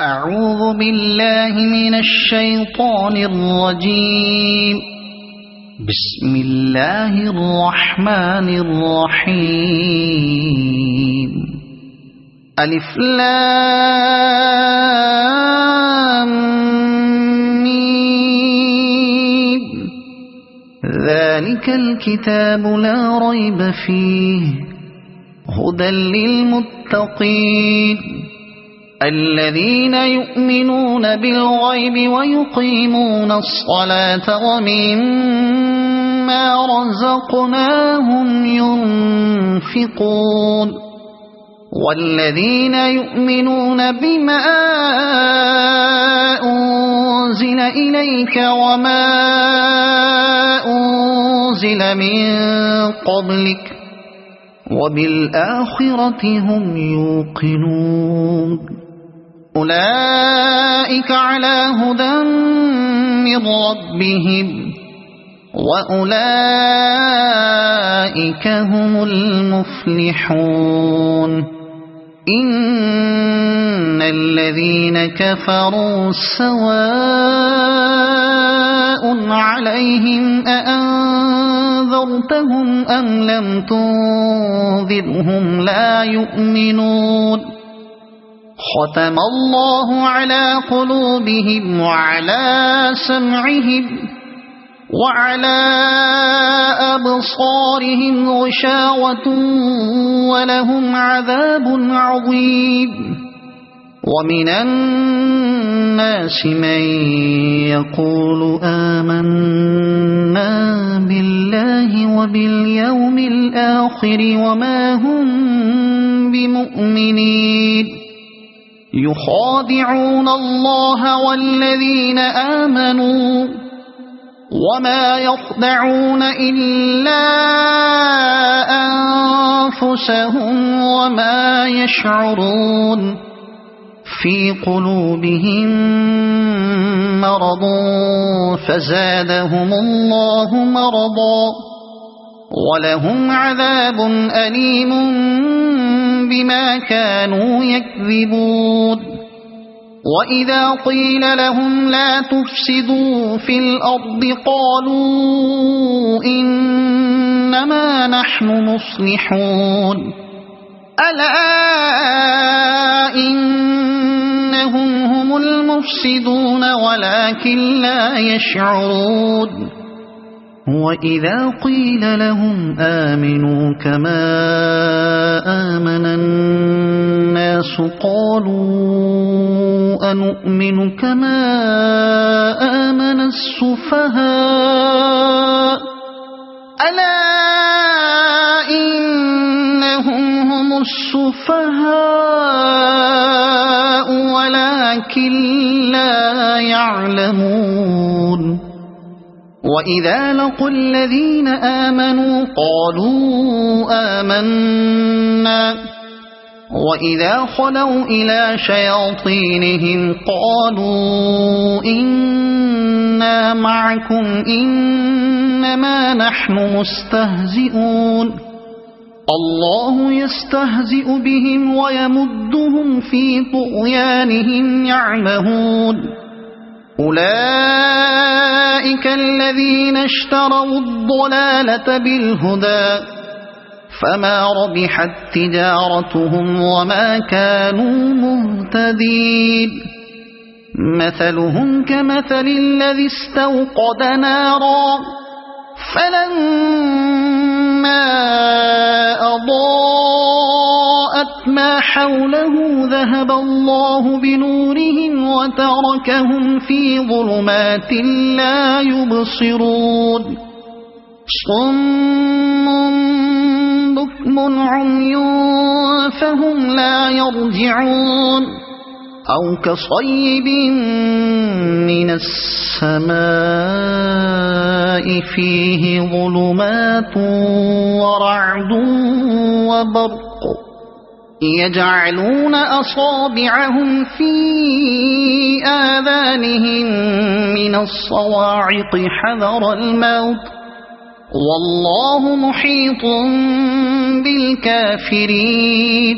أعوذ بالله من الشيطان الرجيم. بسم الله الرحمن الرحيم. ألف لام ميم. ذلك الكتاب لا ريب فيه هدى للمتقين الذين يؤمنون بالغيب ويقيمون الصلاة ومما رزقناهم ينفقون والذين يؤمنون بما أنزل إليك وما أنزل من قبلك وبالآخرة هم يوقنون أولئك على هدى من ربهم وأولئك هم المفلحون. إن الذين كفروا سواء عليهم أأنذرتهم أم لم تنذرهم لا يؤمنون. ختم الله على قلوبهم وعلى سمعهم وعلى أبصارهم غشاوة ولهم عذاب عظيم. ومن الناس من يقول آمنا بالله وباليوم الآخر وما هم بمؤمنين يخادعون الله والذين آمنوا وما يخدعون إلا أنفسهم وما يشعرون. في قلوبهم مرض فزادهم الله مرضا ولهم عذاب أليم بما كانوا يكذبون. وإذا قيل لهم لا تفسدوا في الأرض قالوا إنما نحن مصلحون. ألا إنهم هم المفسدون ولكن لا يشعرون. وإذا قيل لهم آمنوا كما آمن الناس قالوا أنؤمن كما آمن السفهاء. ألا إنهم هم السفهاء ولكن لا يعلمون. وإذا لقوا الذين آمنوا قالوا آمنا وإذا خلوا إلى شياطينهم قالوا إنا معكم إنما نحن مستهزئون. الله يستهزئ بهم ويمدهم في طغيانهم يعمهون. أولئك الذين اشتروا الضلالة بالهدى فما ربحت تجارتهم وما كانوا مهتدين. مثلهم كمثل الذي استوقد نارا فلما أضاءت ما حوله ذهب الله بنورهم وتركهم في ظلمات لا يبصرون. صم بكم عمي فهم لا يرجعون. أو كصيب من السماء فيه ظلمات ورعد وبرق يجعلون أصابعهم في آذانهم من الصواعق حذر الموت والله محيط بالكافرين.